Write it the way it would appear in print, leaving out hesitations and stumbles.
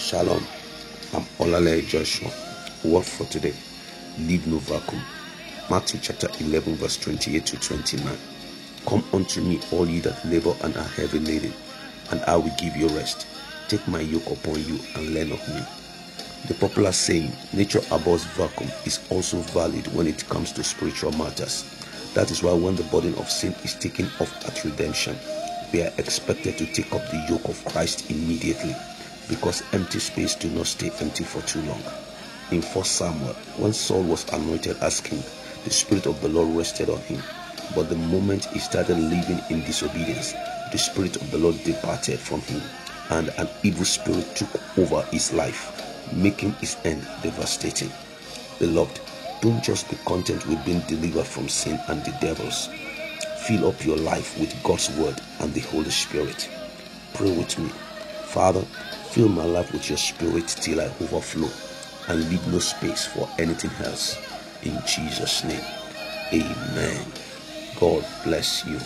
Shalom. I'm Olale Joshua. Word for today. Leave no vacuum. Matthew chapter 11 verse 28 to 29. Come unto me, all ye that labor and are heavy laden, and I will give you rest. Take my yoke upon you and learn of me. The popular saying, nature abhors vacuum, is also valid when it comes to spiritual matters. That is why when the burden of sin is taken off at redemption, we are expected to take up the yoke of Christ immediately, because empty space do not stay empty for too long. In 1 Samuel, when Saul was anointed as king, the Spirit of the Lord rested on him. But the moment he started living in disobedience, the Spirit of the Lord departed from him, and an evil spirit took over his life, making his end devastating. Beloved, don't just be content with being delivered from sin and the devils. Fill up your life with God's word and the Holy Spirit. Pray with me. Father, fill my life with your Spirit till I overflow, and leave no space for anything else. In Jesus' name, amen. God bless you.